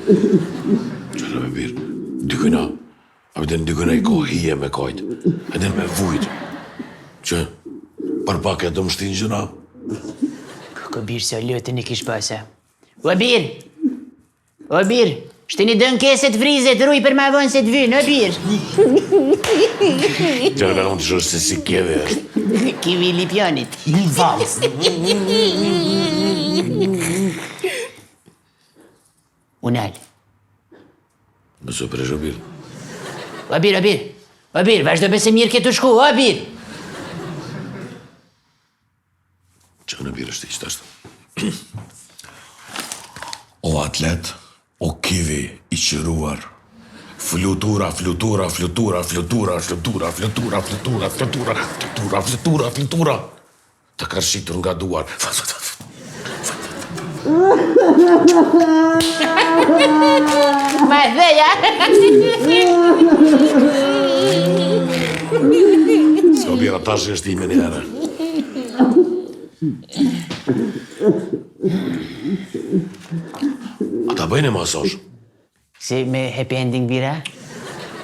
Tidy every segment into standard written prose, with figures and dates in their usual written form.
Qëra me birë, dykëna, abden dykëna I kohije me kajt, edhe me vujt, që për pak e do më shtin gjëna. Këbir se o lëtën I kish pasa. O bir, shtini dën keset vrizet, ruj për ma vonë se të vynë, o bir. Qëra unë të shosh se si kjeve është. Kivi I Lipjanit. I valës. Unal. Mësë presh o birë. O bir, vazhdo besë mirë ke të shku, o bir. Që në birë është I qëtashtë. O atlet, o kivi I qëruar, flutura, flutura, flutura, flutura, flutura, flutura, flutura, flutura, flutura, flutura, flutura, të karshitur nga duar. Ma dheja. S'ka bira tash është ime një herë. Ata bëjnë e masaj. Si me happy ending bira?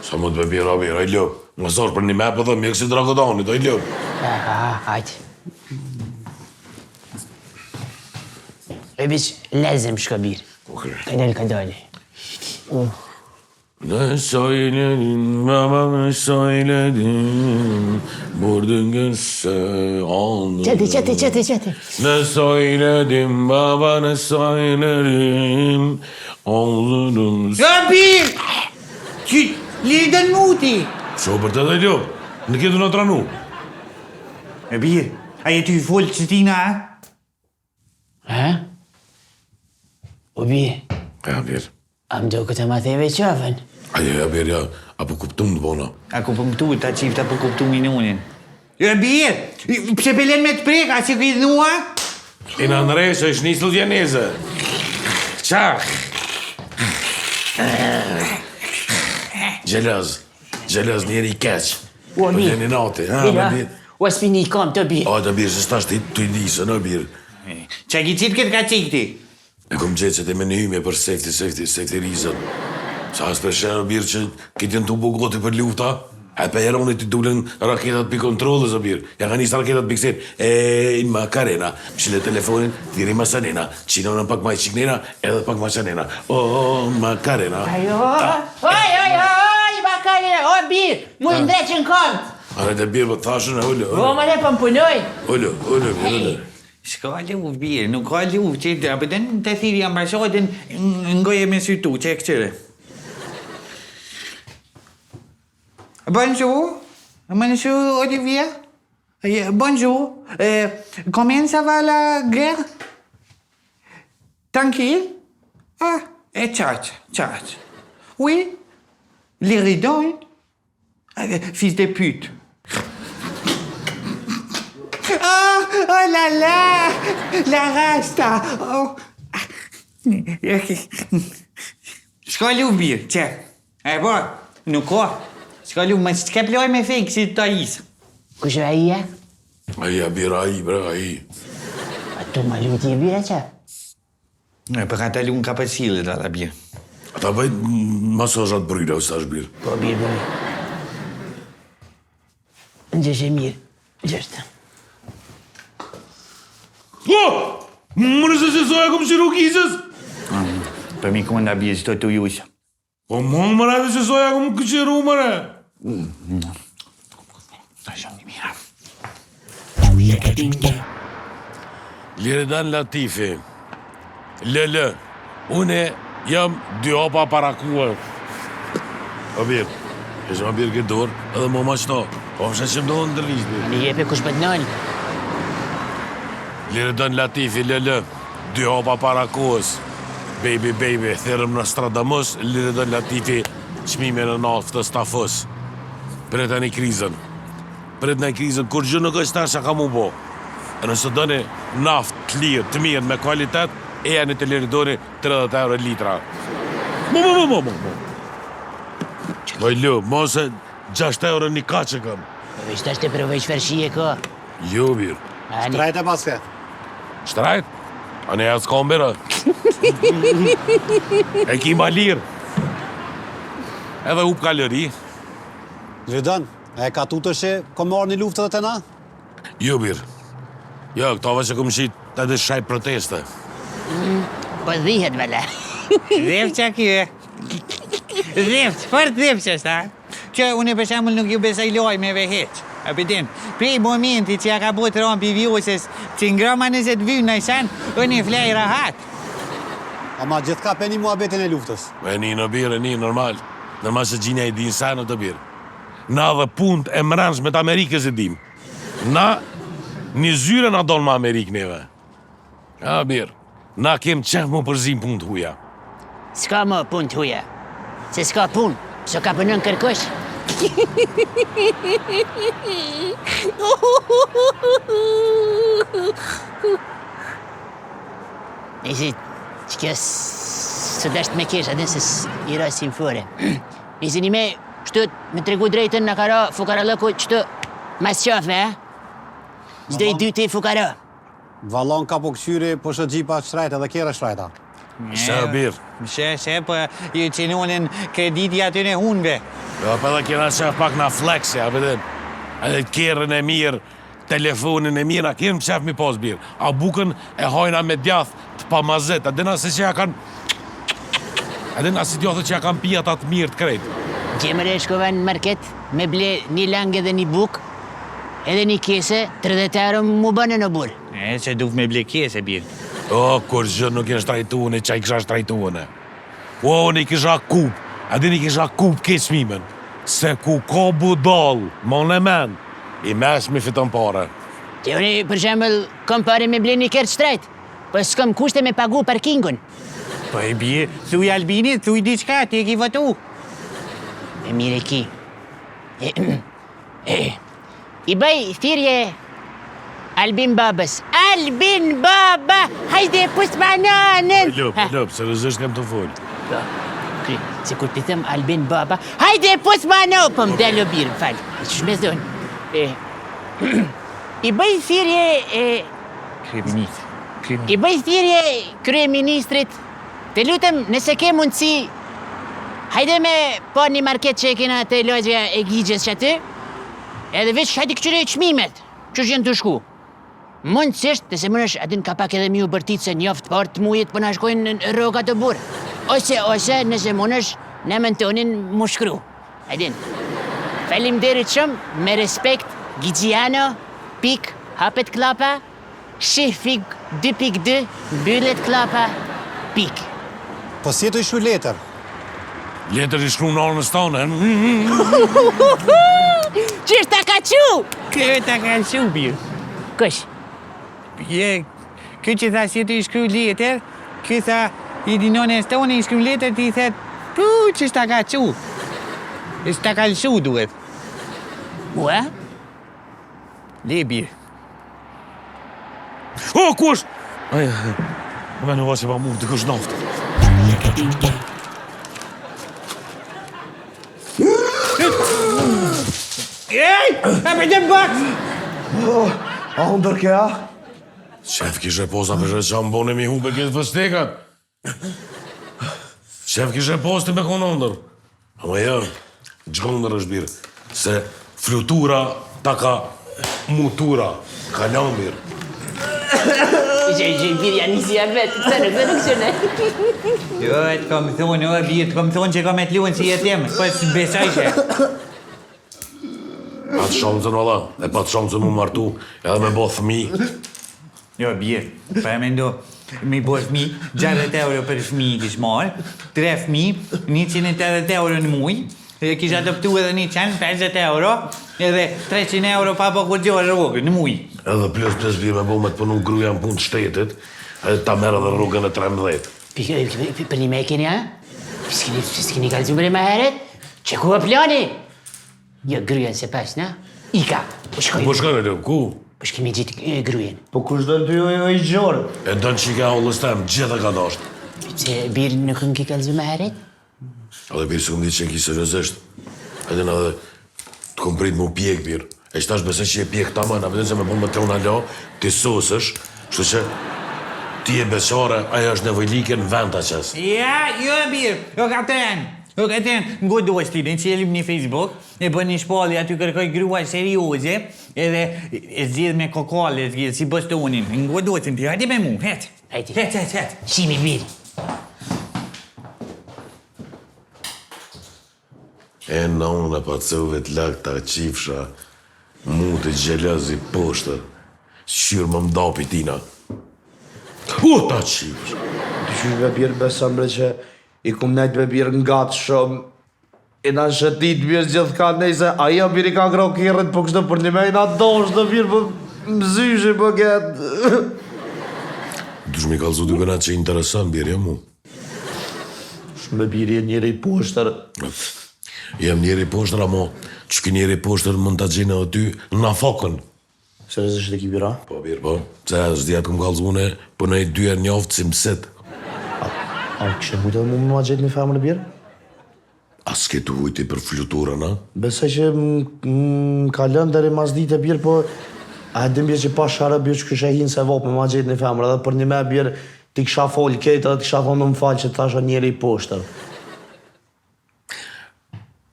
Sa mund të bira, I lëp. Masaj për një me për dhe mjekë si dragodani, I lëp. Hajtë. E biq, lezëm shkabir. Ka dali. Ne söyledin, baba ne söyledin, burdun gelse alnı. Çatı. Ne söyledim, baba ne söyledim, alnım. Rabir! Që lidën muti. Që për të dhe ljo, në këtë në tranu. Rabir, a jetë I folë që tina, Ha? O bi, Ja, birë. am do këtë ma theve qafën. Aja, birë, ja, apo kuptum të bona. A ku pëmtu, ta qifta për kuptu minunin. Rabir, pse pelen me të preka, si këtë nua? Ina në resë, është nisë lëvjeneze. Qak. Gjelaz njeri I keq. O, mi. Për një nati, ha, Bira, me birë. o s'pini I kam të bi. A, të birë, se s'tash të I disë, në birë. Qa ki qitë këtë ka qikti? E kom gjetë që të me në hyme për sekti rizën. Sa as për shenë birë që këtë jenë të bugoti për lufta, e për heroni të dulen raketat për kontrolës o birë. Ja ka njësë raketat për kësir. In Macarena, shile telefonin, tiri Masanena, qinonën pak ma I qiknena, edhe pak ma qanena. O, Macarena. Oj, Macarena, o bir, mu I ndreqën kont. Are të birë për thashën e ullë. O, më le për më punoj. Ullë. Shka luv birë, nuk ka luv që të apëtën të thiri ambasadën ngoje me sytu, që e këqëre. Bonjour, monsieur Olivier. Bonjour. Comment ça va la guerre? Tranquille? Ah, et tchatch. Oui? Les rideaux? Fils de pute. Oh là là! La rasta! Oh. Shka luv birë, që? E bo, nuk ka. Shka luv, më që ka ploj me fejkë si të isë. Kusho aia? Aja birë aji, bre, aji. A tu ma luti E bira qa? Për ata luv në ka për sile da la birë. Ata bëjt masajat bryra, sa është birë. Po birë. Gjëshe mirë, gjështë. O! Më nëse se soja kom shiru kisës? Për mi këmë nda birë që të të jusë. O më mëra se soja kom shiru, mëre. Ta shumë një mira. Liredan Latifi, Lë, une jam 2 hapa para kuar. O birë, kështë ma birë këtë dorë, edhe mo ma qëto. Po më shenë që më do në ndërvisht, birë. Mi jepe kush për të nëllë. Lirë dënë Latifi, lë, 2 hapa para kuës. Baby, thirëm në Stradamus, lirë dënë Latifi, qmime në naftë të stafës. Pret e një krizën, kur gjë nuk është ta që ka mu bo. E nëse dëni naftë të lirë, të mirë, me kualitet, e janë të lirë doni 30 euro litra. Mo. Vaj lë, mose 6 euro një ka që kam. Veç tash të provoj çfarë shije ka. Jo, birë. Ani, Trajt e paske. Shtrajt? A ne jatë s'kom bera? E ki ma lirë. Edhe up kalëri. Zhidon, e ka tutë që kom marrë një luftë dhe të na? Jo, birë. Jo, këtove që kom shit të edhe shaj proteste. po dhihet valla. Dhefqa kjo. Fort dhefqa është, ha? Që unë për shembull nuk ju besoj lojmeve heq. A pëtim, prej momenti që ja ka bot rampi vjusës, që ngrama 20 vynë në shan, unë i flej rahat. Ama gjithka pe një muhabetin e luftës. E një në birë, një normal. Normal që gjinja i din sa në të birë. Na dhe punt e mransh me të Amerikës e dim. Na, një zyre na donë me Amerikë neve. A birë, na kem qef mu përzim punt huja. S'ka më pun të huja. Se s'ka pun, s'o ka punën kërkosh. Nisi, që kjo së dasht me kesh, adin se i rasim fore. Nisi një me, qëtë me tregu drejten në kara fukarallëku, qëtë mas qafe, Gjdo i dy të i fukara. Valon ka po këqyri, po shë gjipa shtrajt edhe kjera shtrajta. Shë birë. Shë, po ju qenonin krediti aty në hunve. Jo, për dhe kjena qef pak na fleksi, a përdin. Edhe kjerën e mirë, telefonin e mirë, a kjerën qef mi pos birë. A bukën e hojna me djath të pamazet, a dina se që ja kanë... A dina si djothët që ja kanë pijat atë mirë të krejtë. Gjemëre shkova në market, me ble një langë dhe një bukë, edhe një kese, 30 euro mu bënë në burë. Që duf me ble kese, birë. O, kur gjë nuk jenë shtrajtuane, që i kisha shtrajtuane. O, në i kisha kup, a din i kisha kup ke çmimen. Se ku ka budal, mon e men, i mes mi fiton pare. Që unë, për shemëll, kom pare me ble një kërë shtrejt, po s'kom kushte me pagu parkingun. Po e birë, thuj Albinit, thuj diçka, ti e ki votu. E mire ki. I bëj thirje Albin babës. Albin baba! Hajde pus bananën! Lëp, seriozisht kam të folë. Po, kry, se kur t'i them Albin baba, hajde pus bananën! Po m'delo birë, më falë. Që shme zonë. I bëj thirje... I bëj thirje kryeministrit. Të lutem, nëse ke mundësi, hajde me po një market që e kena të lojgja e gjigjes që aty, edhe veç hajde këqyre qmimet, që është jenë të shku. Mundësisht, të se mënësh, adin ka pak edhe mi u bërtit se njoftë part mujit për në shkojnë në roga të burë. Ose, nëse mënësh, në mëntonin mu shkru. Adin, falim derit shumë, me respekt, Gjigiano, pik, hapet klapa, shifig 2.2, mbyllet klapa, pik. Po si jetu i shru letër? Letër i shkru në orën tonë, Qështë ta ka qu? Kjo ta ka shu, birë. Kësh? Kjo që tha si jetu i shkru letër, kjo tha i dinone stone i shkru letër, ti thet, që shta ka qu? Shta ka lëshu, duhet. Ua? Le, birë. O, kush? Me në vaqe pa mu, të kush naftë. Ej, a për të bak! A ndër kja? Shef kishe posa për që më bone mi hube këtë fëstekat. Shef kishe posti me konë ndër. Ama jo, gjëndër është birë, se flutura ta ka mutura, ka lanë birë. Që birja nisi a vetë, këtë nuk qëne. Jo, të kom thonë, birë, të kom thonë që kom e të luën si jetem, po së besaj që. Atë shomëzën, valla, e pa të shomëzën mu martu, edhe me bo thëmi. Jo, birë, pa e mendo, Mi bo fmi, 60 euro për fmi kish marrë, 3 fmi, 180 euro në muj, dhe kisha adoptu edhe 150 euro, edhe 300 euro pa po kurgjohë rrugë në muj. Edhe plus birë me bo me të punu gruja në punë të shtetit, edhe ta merë edhe rrugën e 13. Për një me keni, ha? S'keni kalzumë me heret? Që ku e plani? Jo, grujen se pas, na? Ika, po shkoj. Po shkoj e ku? Po shkemi gjitë grujen. Po kush do të ju i gjorë? E dënë që i ka ullës tem, gjitha ka dasht. Se birë nuk në ki kalzumë heret? Edhe birë së këndi që në ki seriosisht. Edhe në edhe të kom prit mu pjek birë. E qëtash besë që e pjek ta man, a vetën se me punë me trona lo, ti sosësh, kështu që ti e besare, aja është nevojlike në vend të qes. Ja, jo birë, jo kapten. Jo kapten, ngo dostin, e qelim një Facebook, e bën një shpalli, aty kërkoj grua serioze, edhe e zgjidh me kokale, zgjidh si bostonin. Ngo dostin ti, hajde me mu, het. Hajde. Het. Shimi birë. E në unë e pacove të lak të qifsha, mu të gjelëzi poshtë, shqyrë më mdapi tina. Ta qifsha. Të qysh me birë besëm bre që i kum nejt me birë nga të shumë. E na shëtit birë gjithë ka nejse, aja birë i ka ngrau kjerët, po kështë për një me i na dosh të birë, po më zyshi po ketë. Dush mi kalzu dy gëna që interesan birë, ja mu. Me birë jetë njëri poshtër. Jem njeri poshtër, amo, që ki njeri poshtër mund të gjenë edhe ty në fokën. Seriozisht e ki bira? Po, birë, po. Se është djetë këm kalzu une, për në i dyër njoftë si mësit. A kështë e mujtë edhe mu ma gjetë një femër në birë? A s'ke të vujti për fluturën, a? Besoj që më ka lënë deri mas ditë e birë, po a e dim birë që pa shara birë që kështë e hinë se vopë me ma gjetë një femër, edhe për një me birë ti kësha folë kejtë edhe ti kësha thonë në më falë që tasha njeri i poshtër.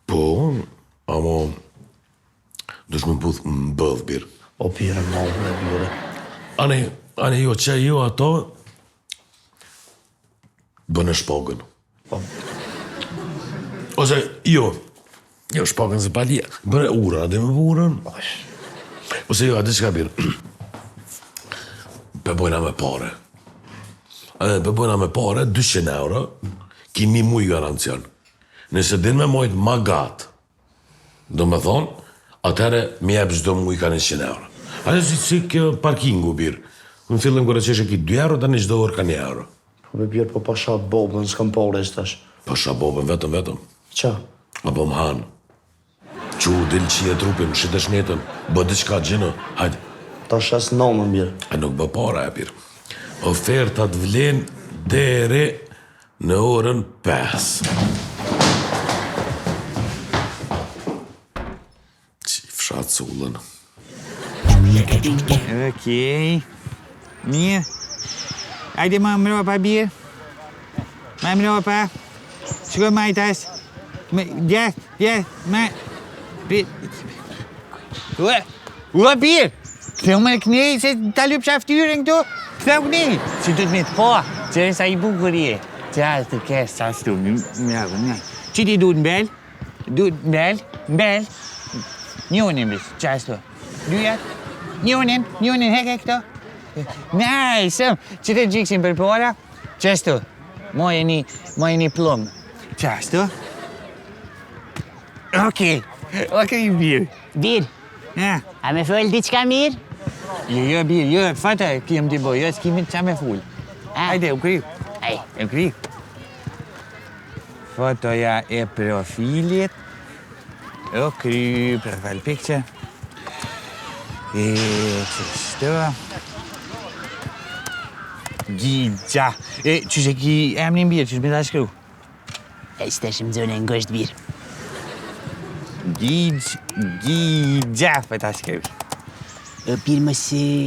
Po, amo, dush më puth më bëdhë, birë. O birë më me birë. Ane jo që jo ato, bënë shpogën. Po, Ose, jo shpogën se palje, bënë urën, a dhe me urën? Ose jo, a dhe që ka birë, për bojna me pare. Për bojna me pare, 200 euro, ki një muj garancion. Nëse din me mojt ma gatë, do me thonë, atëre mi jep çdo muj ka 100 euro. Ajo si kjo parkingu birë. Në fillim kërë që eshe ki 2 euro, tani çdo orë ka 1 euro. po me birë po pasha bobën, s'kam pare ishtash. Pasha bobën vetëm. Qa? Apo më hanë. Qu dil qie trupin, shitesh netën, bë diçka gjinë, hajde. Ta shes nëmën birë. A nuk bë para e pirë. Ofertat vlen deri në orën 5. Qifshat cullën. Okej. Mirë. Hajde më mropa birë. Më mropa. Shko majtas. Ma... Ua birë! Këtheu me kënej se ta lyp shaftyrën këtu. Këtheu kënej. Si të të me të po, që e sa i bukur je. Që asë të kesë sa stu. Mjavë. Që ti duhet mbel? Mbel? Njonin bis, që asë tu. Dujat? Njonin, heke këto. Nice, që të gjiksin për pora? Që asë tu. Moje një plumë. Që asë tu? Okej, birë. Birë, Ja. a me folë diçka mirë? Jo, birë, jo, fata kem t'i boj, jo, s'kimi të qa me full. Hajde, u kry. Aj, U kry. Fotoja e profilit. U kry, profile picture. E qështu. Gjigja. E, qështë e ki emrin birë, qështë me ta shkru? e s'tesh më zonë e ngosht birë. Gjigja, për ta shkru. Birë mos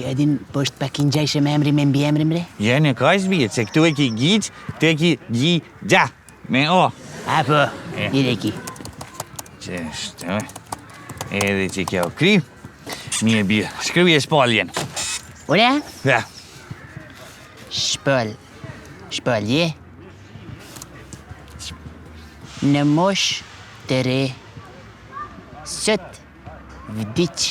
edin poshtë pak i ngjajshëm emri me mbi emrin bre? Ja, në ka është birë, se këtu e ki gjigj, këtu e ki gjigja. Me o. A po, birë e ki. Qështu. Edhe që kjo kry. Mirë birë, shkruje shpalljen. Ura? Ja. Shpallje. Në mosh të re, sët vdiq.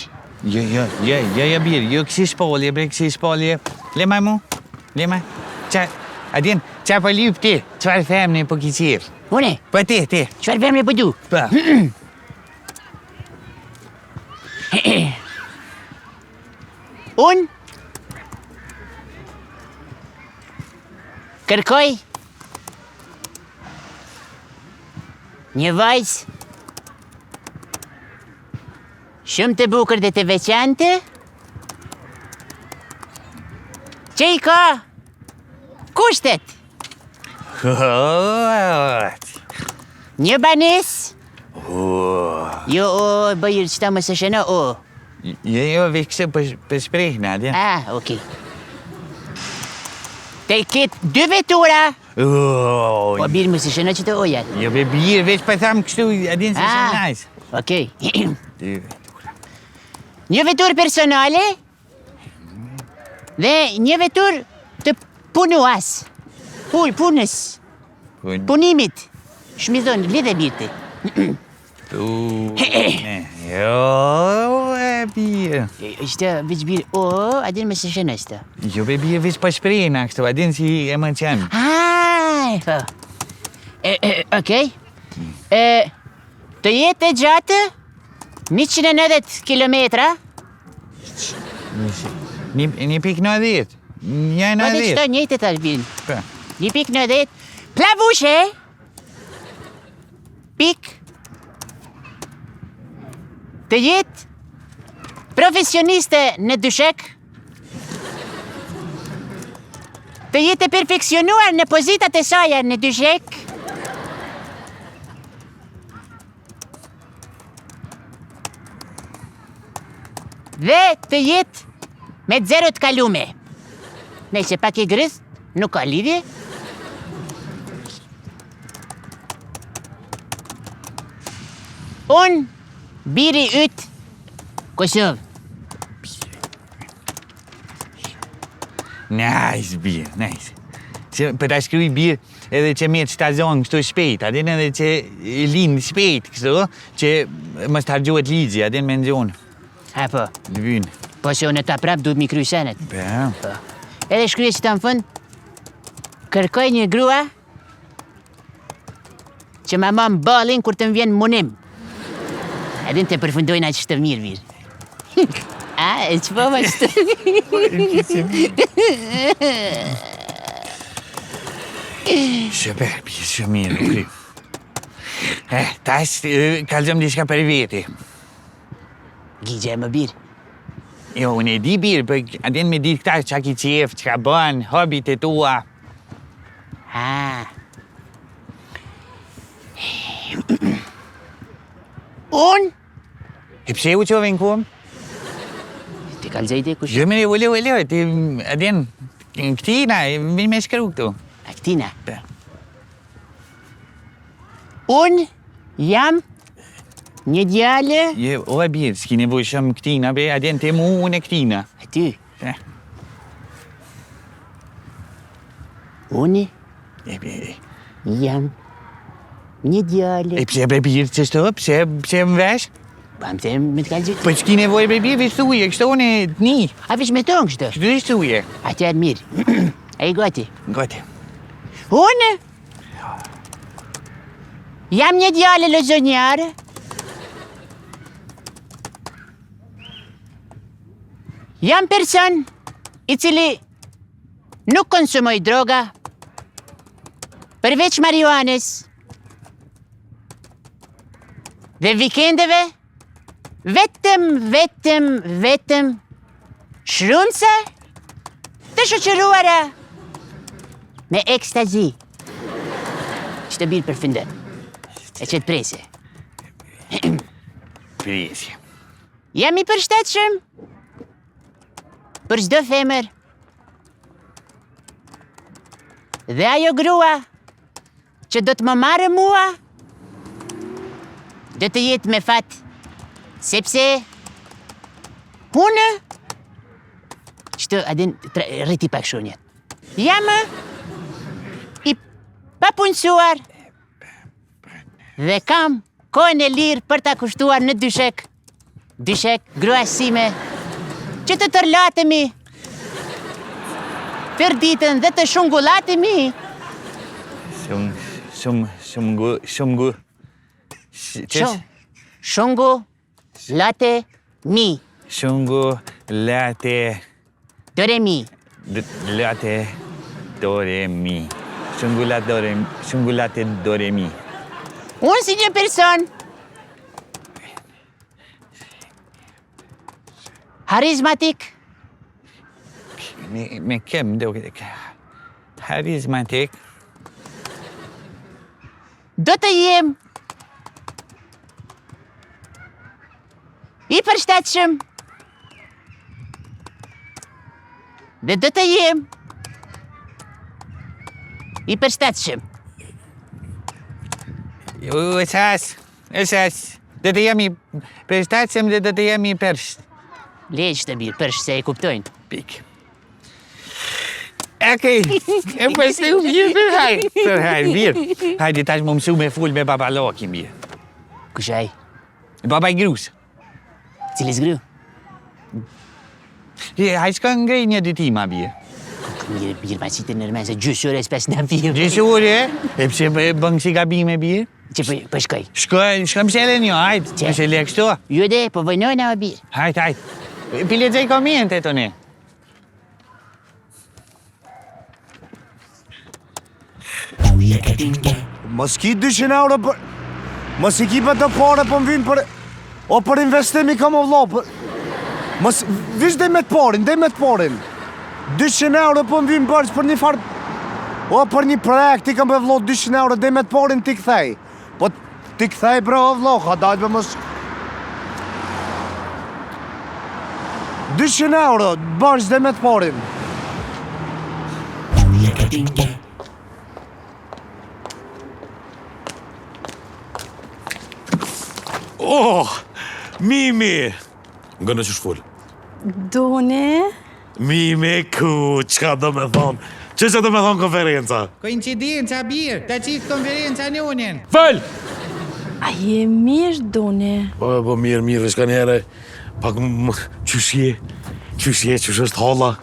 Jo, birë, jo kësi shpallje, bre, kësi shpallje. Lema mu, lema. Adin, qa po lyp ti? Qfar femni po ki qef? Une, Po ti. qëfar femne po du? Po. Unë kërkoj një vajzë shumë të bukur dhe të veçante që i ka kushtet. Një banes. Jo, bëjër qëta më së shënë, Jo, vi kështë për shprejhna, adin. okej. Të ketë 2 vetura. Po birë më së shënë që të ojat. Jo, be birë, veç për thamë kështu, adin se shumë najs. Okej. Një vetur personale dhe një vetur të punuas. Punës. Punimit. Shmizon, lidhe birte. Jo, birë. Ishte veç birë, adin më së shënë ishte. Jo, be birë, veç për shprejhna kështu, adin si e më qenë. Po. Okej. Të jetë e gjatë 190 kilometra. Një pik 90. Një Po dhe 90. qëto njëjtë të albin. Po. 1.90. Plavushe. Pik. Të jetë profesioniste në dyshek. Të jetë e perfeksionuar në pozitat e saja në dyshek. Dhe të jetë me 0 të kalume. Nëse pak e grës, nuk ka lidhje. Unë, biri yt, Kosovë. Nice, birë, nice. Se për ta shkruj birë edhe që me të shtazon kështu shpejt, adin edhe që linë shpejt kështu, që më s'targjohet ligji, adin me nëgjonë. Po, Në vynë. po se unë ta prap duhet mi kry senet. Po. Edhe shkryje që ta në fund, kërkoj një grua që ma mam balin kur të më vjen munim. Edin të përfundojna që shtë mirë virë. E që po ma shtë? Super, birë, shumë mirë, nuk kry. Tash, kalzëm diçka për veti. Gjigje më birë. Jo, unë e di birë, për adin me ditë këta që ki qef, që ka bën, hobit e tua. Unë? E pse u qove në kumë? Ti kalzajte kush? Jo, mire, ullo, ti adin, këtina, vinë me shkru këtu. Aktina. Po. Unë jam një djale. Jo, o e birë, s'ki nevoj shumë këtina, be, adin te mu unë e këtina. A ty? Eh. Unë E be, jam një djale. e pse bre birë që shto, pse më vesh? Pa më them me të kalzajte. Po s'ki nevoj bre birë, veç thuje, kështu unë e t'ni. A vish me tonë kështë? Kështu ishtë thuje. A të janë mirë. A i gati. Gote. Unë jam një djale lozonjarë. Jam person i cili nuk konsumoj droga, përveç marijuanës. Dhe vikendeve, vetëm shrumse të shoqëruara me ekstazi. Që të birë për fëndën. E që të prese. Presi. Jam i përshtatshëm për çdo femër. Dhe ajo grua që do të më marrë mua, do të jetë me fat, sepse unë, që adin rriti pak shunjet. Jam i papunësuar dhe kam kohën e lirë për ta kushtuar në dyshek. Dyshek, grua sime, që të tërlatemi tër ditën dhe të shungullati mi. Shungu. Shungu late mi. Shungu latte Dore mi. latte dore mi. Shungu latte dore mi. Unë si një person harizmatik, Me kem do harizmatik. do të jem i përshtatshëm dhe do të jem i përshtatshëm. Esas. Dhe të jemi përshtatshëm dhe të jemi Leq të mirë, përsh se e kuptojnë. pik. Okej, e përshtë u mirë për hajrë, mirë. Hajde tash më mësu me full me babalokin, mirë. Kushaj, Baba i grusë. cili zgru? Hajde shka ngrej një ditima, mirë. Mirë ma qitë nërmen se gjysore s'pes në vijë. Gjysure, e pëse bëngë si gabime, mirë. Që për shkoj. Shka më shele një, hajde, Që? më shele kështu. Jo dhe, po vëjnojnë a birë. Hajde. Pile gjej komente, toni. Mos ki 200 euro për... Mos i ki për të pare për më vinë për... O për investimi kam o vlo për... Mos... Vish dhe me të parin. 200 euro për më vinë bërç për një farë... O për një projekt i kam për vlo 200 euro dhe me të parin ti kthej. Po ti kthej bro o vlo, ka dajt për mos... 200 euro bërç dhe me të parin. Oh, Mimi! Nga në që shfull. Doni? Mimi, ku, qka do me thonë? Që do me thonë konferenca? Koincidenca, birë, të qitë konferenca në unin. Fëll! A je mirë, Doni? Po, mirë, shka njere. Pak qyshje, qysh është halla.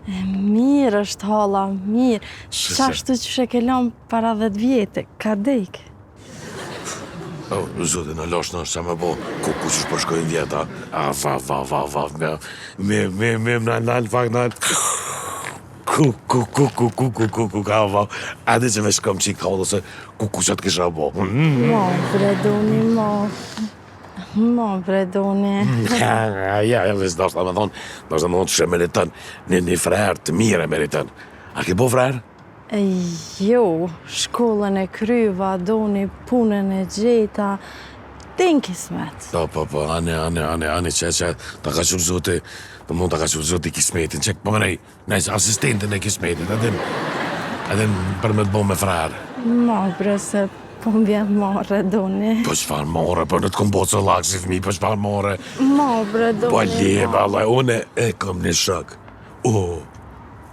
Mirë është halla, mirë. Qashtu që shë ke lëmë para 10 vjetë, ka dek. Oh, zote, në losh në është sa me bo, ku qysh përshkojnë vjeta. Va, me nalë, fakt nalë. Ku, ka, va. Adi që me shkom qik hallë, se ku qatë kisha bo. Ma, bre, Doni, ma. Ma, bre, Doni. Ja, vesh, do shta me thonë, që meritën, një frerë të mire meritën. A ke bo frerë? Jo, shkollën e kryva, Doni, punën e gjeta, din kismet. Po, ane, që, ta ka qërë zote, të mund ta ka qërë zote i kismetin, që po mënej, nëjse asistentin e kismetin, edhe për me të bo me frerë. Ma, bre, se po më vjen marre, Doni. Po qëfar more, po në të kom bo të lakë si fmi, po qëfar more. Ma, bre, Doni. Po lebe, Allah, une e kom një shak. O,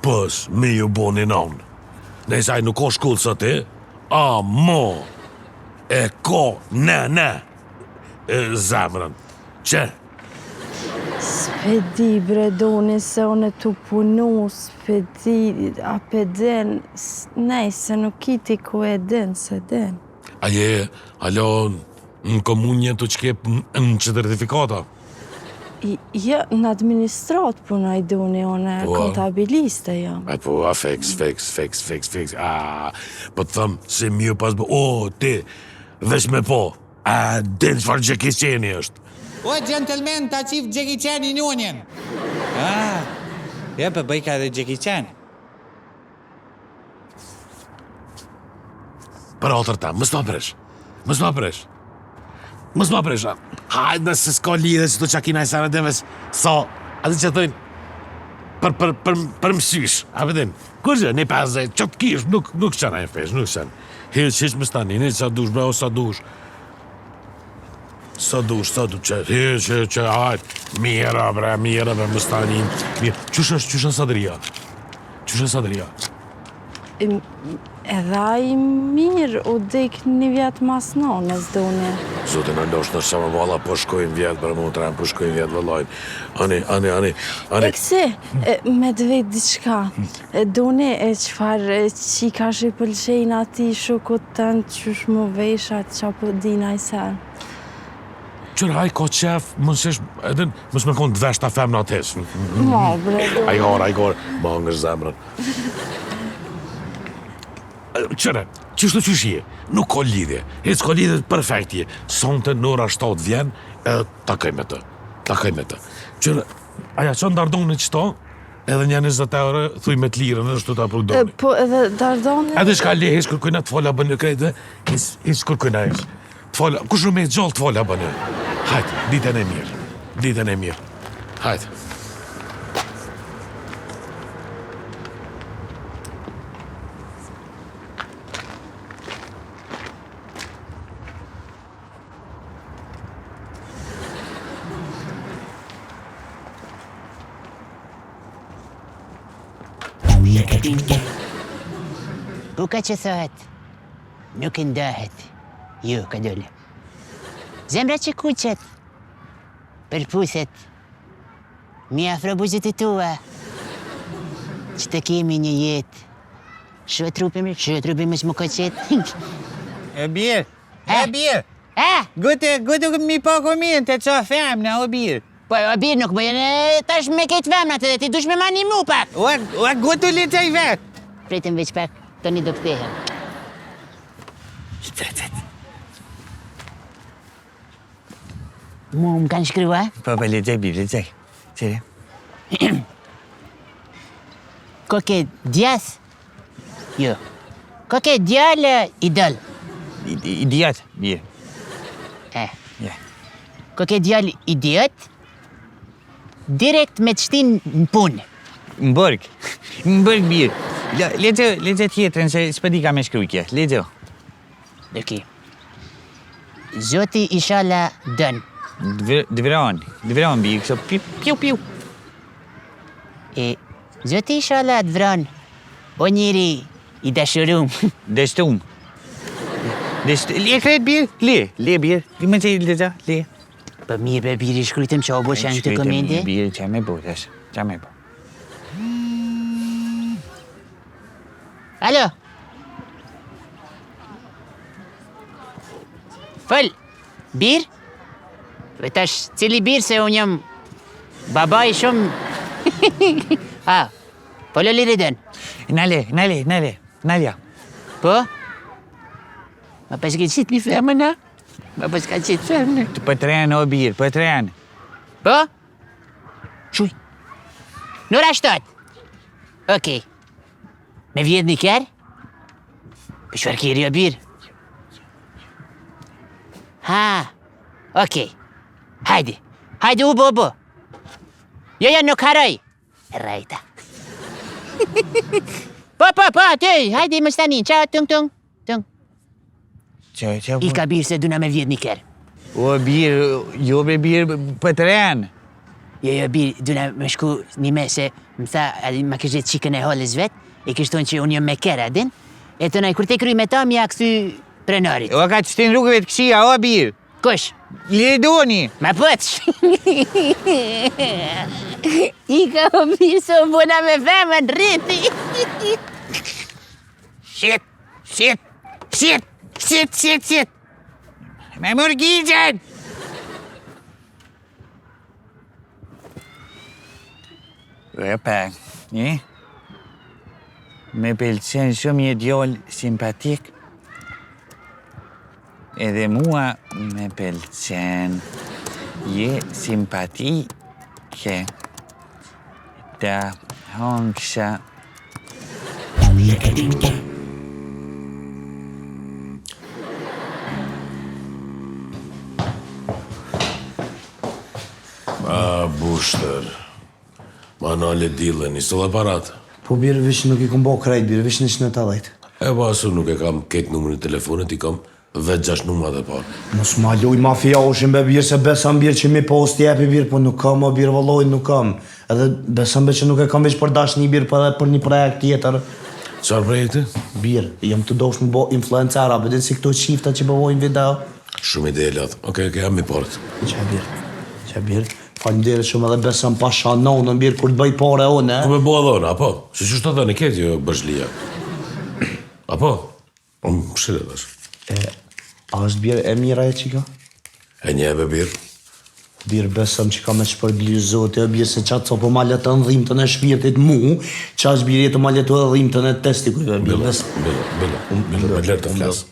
pës, me ju bo një nonë. Nëjse aj nuk ka shkullë sa ti, a, mo, e ka, ne, zemrën. Që? S'pedi, bre, Doni, se one tu punu, s'pedi, a peden, nej, se nuk kiti ku e den, se den. Aje, alo, në komunje të që kep në certifikata? Ja, në administrat punaj, Doni, one Po, kontabiliste jam. A po, a fix. A, po të thëmë, se mjë pas bë, o, ti, vesh me po, a, den qëfar Jackie Chan është. O, gentleman, ta qif Jackie Chan në unin. Ja, për bëjka dhe Jackie Chan. Për atër ta, mës ma presh. Hajde nëse s'ka lidhe që të qakina i sarë demes, sa, ati që thëjnë, për mësysh, a përdin, kur që, një 50, që të kish, nuk qëna e fesh, nuk qëna. Hiq më stani, një sa dush, bro, sa dush. Sa dush, që, hiq, hajde, mira, më stani, mirë. Qështë sadria? Edhe ai mirë, u dek një vjetë mas nonës, doni. Zote në ndosh në sama valla, po shkojnë vjetë për motra, po shkojnë vjetë vëllajnë. Ani. Kësi, me dvejt diçka. Doni, qëfar që ka shi pëlqejnë ati shukut tënë qysh mu veshat që po dina i sen. Qërë haj ka qef, mësësh, edhe mësë me konë të vesh ta fem në ates. Ma, bre, Ajgar, ma ngër zemrën. Qërë, qështë të qëshje? Nuk ka lidhje. Hec ka lidhje perfektje. Sonte në ora 7 vjen, edhe takaj me të. Qërë, aja që ndardoni qëto, edhe një 20 euro, thuj me të lirën, edhe shtu ta prudoni. Po edhe dardoni... Edhe shka le, hesh kërkujna të fola bënë krejtë, hesh kërkujna hesh. Të fola, kush në me gjallë të fola bënë? Hajtë, ditën e mirë. Hajtë. Buka që thohet, nuk ndahet, jo, ka dole. Zemra që kuqet, përpuset, mi afro buzët e tua, që të kemi një jetë, shë trupi më që ka qetë. E birë. Gutu mi po komente, që femna, o birë. Po, o birë nuk bëjën, tash me ketë femnat edhe ti dush me mani mu pak. Ua, gutu le qaj vetë. Pritëm veç pak, të një do këthehem. Mu më kanë shkrua? Po, le qaj birë, le qaj. Qere? Ko ke djas? Jo. Ko ke djallë idol? Idiot, birë. Ja. Ko ke djallë idiot? Direkt me të shtin në punë. Më bërg birë. Le që tjetërën, se s'pëdi ka me shkrujkje. Le që. Okej. Zoti ishala dënë. Dëvëron birë, kështu piu. Zoti ishala të vranë, o njëri i dashurum. Deshtum. Le kretë birë? Le birë. Dime që le që, le. Për mirë për birë i shkrujtëm që o bo shanë të komende. Birë, që me bo, tash. Që me bo. Alo? Fëll, birë? Për tash, cili birë se unë jam baba i shumë... Polo liri den. Nalja. Po? Ma pas ka qitë një femëna? Ma pas ka qitë femëna? Të pëtrenë, o birë, pëtrenë. Po? Quj? Nura 7. Okej. Me vjetë një kërë? Për shfar kjeri o birë? Okej. Hajde ubo. Jo, nuk haroj. Rajta. Po, ty, hajde më stani, qa, tung. Që, I ka birë se duna me vjetë një kërë. O birë, jo be birë, pëtrenë. Jo, birë, duna me shku një me se më tha, ma kështë gjithë qikën e holës vetë, e kështë tonë që unë jam me kërë adin, e të nëj, kur te kry me ta, mi a këthy prenarit. O ka qëtin rrugëve të këshia, o birë. Kush? Ledoni. Ma pëtsh. I ka o birë se më bona me femën rriti. Shit. Me mërgjigjen. Epa, me pëlqen shumë një djollë simpatik. Edhe mua me pëlqen je simpatike. Ta hongsha. Bushtër. Ma nale dile, një sëllë aparat. Po birë vish nuk i kom bo krejt, birë vish një 180. E basu nuk e kam ketë numërin telefonit, i kam vetë 6 numrat e parë. Mos ma luj mafia ushin be birë, se besam birë që mi post jepi birë, po nuk kam, o birë vëlloj nuk kam. Edhe besam be që nuk e kam veç për dash një birë, për edhe për një projekt tjetër. Çfarë projekti? Birë, jam të dosh më bo influencer, a bedin si këto qifta që bëvojnë video. Shumë ide lot. Okej, jam i port. Qa birë, falimderit shumë edhe besëm pasha nonën birë kur të bëj pare one. Ku me bo adhona, apo? Se që shtë të dhënë, ketë jo bëshlia. Apo? O më shire dhe është. A është birë e mira e qika? E një e be birë. Birë besëm që ka me shpërbli zote, e birë se qatë so po malet të ndhimtën e shpirtit mu, qa është birë jetë malet të ndhimtën e testikujve, birë besëm. Bilo, me lërë të flasë.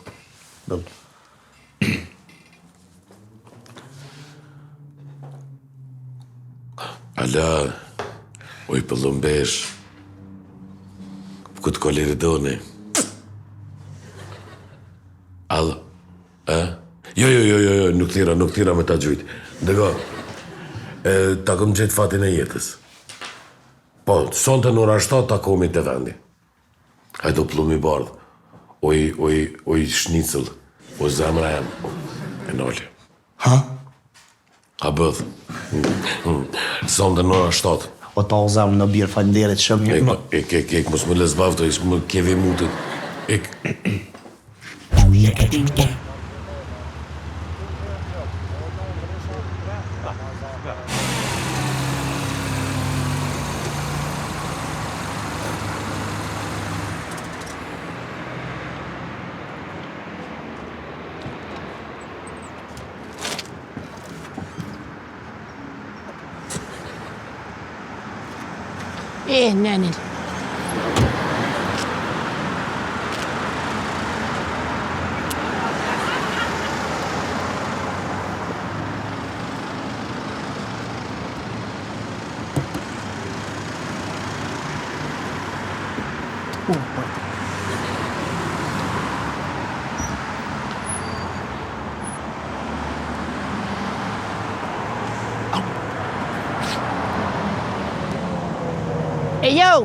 Ala, oj pëllumbesh, këtë koleri doni. Alla, Jo, nuk tira me ta gjujt. Dëgo, ta këm gjetë fatin e jetës. Po, sonte në ora 7 takomi të vendi. Hajdo plumi bardh, oj shnicëll, o zemra jam, e nolje. Ha? A bëth. Sonte në ora 7. O ta o zemë në birë, falimderit shumë. Ik, mos më lezbavto, ish më kevi mutit. Ik. نانل Jo!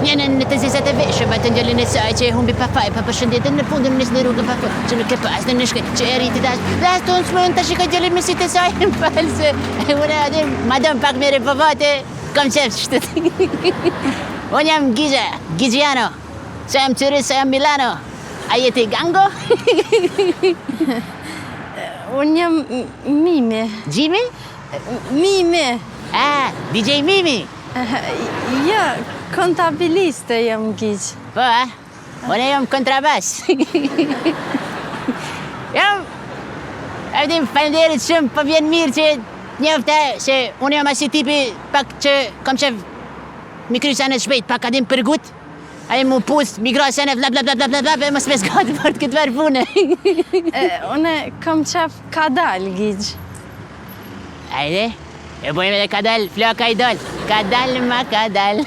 Njënë në të zizat e veshëm, atë njëllin e saj që e humbi pa faj, pa përshëndetën në fundën nësë në rrugën pa faj, që nuk e pas në nëshke, që e rriti dash, dhe ashtë tonë shmën të shika gjëllin me si të saj, në falë se, unë adër, madam pak me repovate, kom qef shtët. Unë jam Gjigiano, që jam Qyri, që jam Milano, a jeti Gango? Unë jam Mimi. Gjimi? Mimi. DJ Mimi? Ja, kontabiliste jam gjigj. Po, unë jam kontrabas. Jam... Evdim, falenderit shumë, po vjen mirë që njofte se unë jam asi tipi pak që kom qef mi kry senet shpejt, pak adim përgut, a mu pus, mi gra senet bla bla bla bla bla bla, e mos me zgatë për të këtë verë pune. Unë kom qef kadal gjigj. Ajde, e bojme dhe kadal, floka i dol. Kadal ma kadal.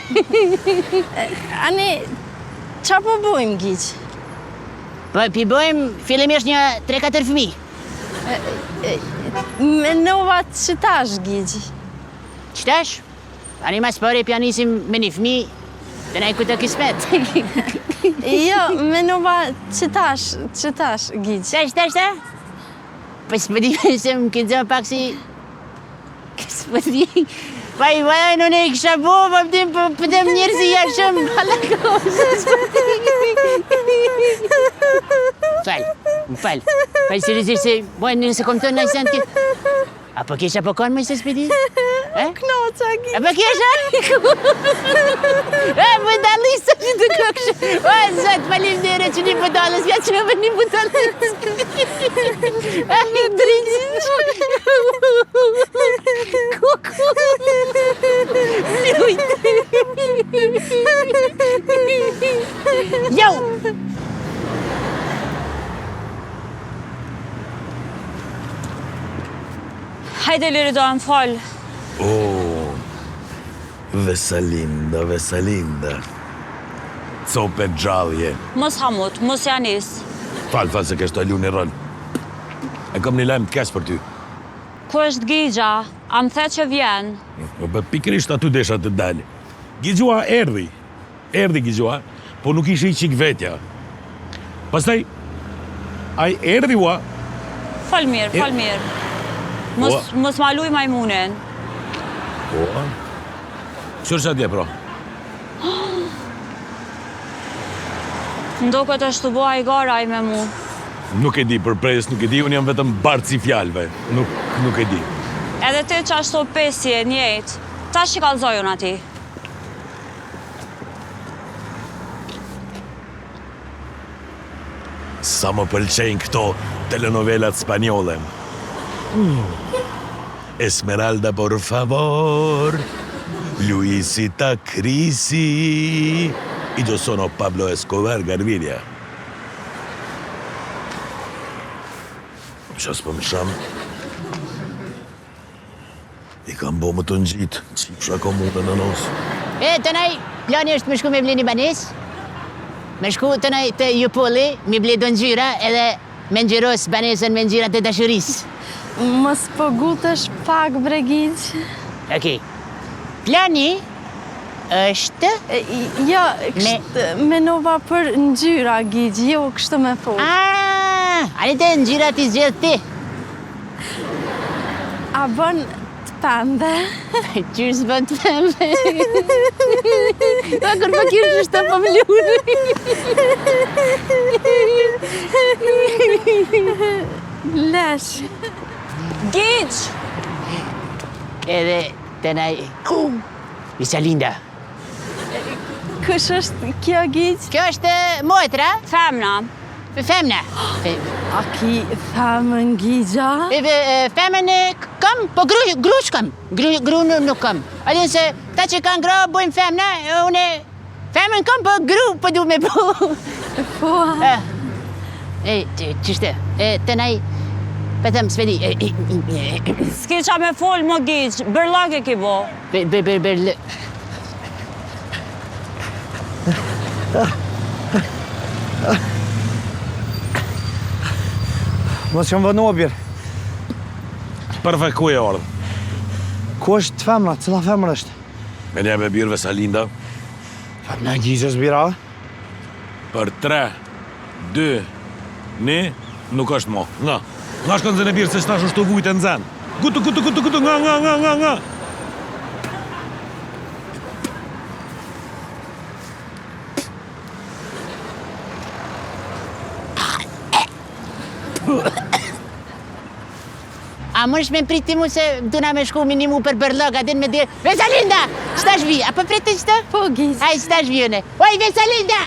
Ani, qa po bojmë gjigj? Po, pi bojmë fillimisht një 3-4 fëmi. Menova qëtash gjigj. Qëtash? Ani mas pare pjanisim me një fëmi, të nej ku të kismet. Jo, menova qëtash gjigj. Qëtash? Po s'pëdi se më këtë zëmë pak si... S'pëdi... Pa i vajaj në ne i kësha bo, pëtëm njerë si jashëm, balakos. Më falë. Pa i seriosisht se, bojnë nëse kom të nëjë sënë këtë... Apo kesha po konë më se s'pëdi? Knoca gjigj. Apo kesha? Budalisa që të kokshë. O, zot, falimderit që një budalës, vja që me një budalës. Ai, dritë. Kuku. Lujtë. Jo! Hajde Liridoan, fol. Vesalinda. Cope gjallje. Mos hamut, mos janis. Falë se kesh të alu një rol. E kom një lajmë të kesh për ty. Ku është Gjigja? A më the që vjen. Pikrisht aty desha të dalë. Gjigjoa erdi. Erdi Gjigjoa, po nuk ishe i qik vetja. Pastaj, ai erdi ua. Fol mirë. Mos ma luj majmunin. Qërë që atje, pro? Ndoket është të bua i gara i me mu. Nuk e di për pres, nuk e di, unë jam vetëm bartë si fjalëve. Nuk e di. Edhe ti që ashtu pesi e njejt, ta që kalzoj unë ati. Sa më pëlqejnë këto telenovelat spanjole. Esmeralda, por favor. Luisita Crisi. Io sono Pablo Escobar Gaviria. Qas për më shamë. I kam bo më të ngjit, si pësha komunën në nosë. Të naj, plani është me shku me ble një banes. Me shku të naj të Jupolli, mi ble do ngjyra edhe me ngjyros banesën me ngjyrat e dashurisë. Mos po gutesh pak, Bregjic. Okej. Plani është... Jo, menova për ngjyra, Gjigj, jo kështu me fol. Ani të ngjyrat i zgjedh ti. A bën të pembe? Qysh bën të pembe? A kur po kish është po mlur. Lesh. Gjigj! Edhe të naj... Visalinda. Kush është kjo, Gjigj? Kjo është motra, Femna. femna. A ki femën, Gjigja? Femën kam, po gru s'kam. Gru nuk kam. Alin se ta që kanë gra bojnë femna, une femën kam, po gru po du me po. Po. Qishte, të naj, petëm svedi. S'ki qa me fol më Gjigj, bërlak e ki bo. Mos jam vënu o birë. Perfekt, ku e ardhë? Ku është të femra? Cila femra është? Me një me birë Vesalinda. Femna Gjigjes bira? Për 3, 2, 1, nuk është mo. Nga shkën zënë e birë se shtash është të vujtë e në zënë. Gutu, nga. A mësh me priti mu se duna me shku minimu për bërlog, a din me dirë, Vesalinda, shtash vi, apo priti qëtë? Po, Gjigj. Haj, shtash vi une. Oj, Vesalinda!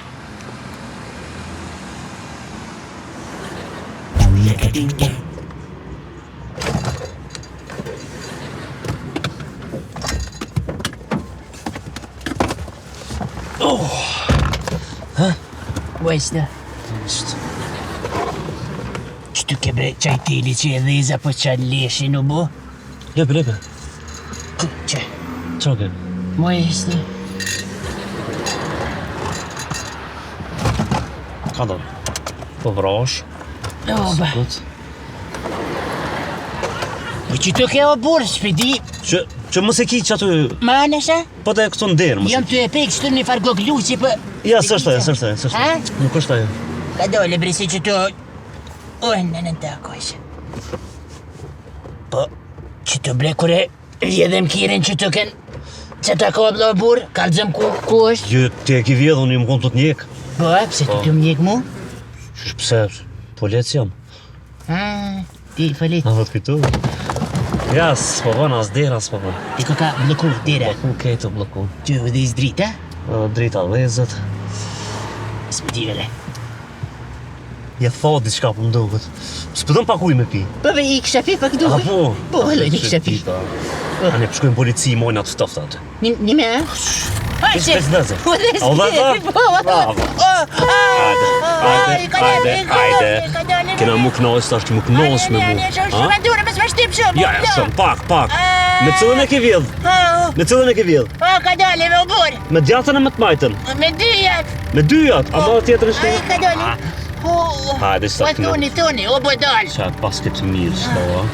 Vajzda. Qëtu ke bre qaj tili që e dhiza po qa leshi në bo? Lepe. Që? Qa ke? Vajzda. Ka do? Po vrash. Oba. Gut. Po qëtu ke o burë, shpedi? Që mos e ki që aty... Ma nësha? Po të këtu nderë, mos e Jam ki. të e pek qëtu një farë gogluqi për... Ja, sështë ajo. Ha? Nuk është ajo. Ka dole brisi qëtu... Në takojshë. Po, qëtu bre kure vjedhem kirin qëtu kënë... Që ta ka blo burë, kalëzëm ku është? Jo, ti e ki vjedhë, unë i më konë të njek. Po, pse ti të mjek mu? Pse, polec jam. Ti falit. A, vëtë këtu. Ja, s'po vën, as dera s'po vën. Ti ka bloku dira. Bloku kejtë bloku. Që vëdhe iz drita? Drita lezët. S'pëdi vele. Ja thot diçka po m'duket. S'pëdon pak ujë me pi. Po ve i kisha pi pak duke. A po? Po, vele i kisha pi. A ne përshkojmë polici, mojnë atë ftoftë atë. Një me, a? Ishte zdëzë. Po dhe s'pi. Bravo. Hajde. Kena mu knosh, tash ti mu knosh me mu. Shumë dure, mes me shtyp shumë. Ja, shumë, pak. Me cilën e ke vjedh? O, ka dole me u burë. Me djatën e me të majtën? Me dyjat. Me dyjat? A ma tjetër në shkënë? Ka dole. Hajde, sa të Po tuni, o bo dole. Qa pas këtë mirë, s'ka, a?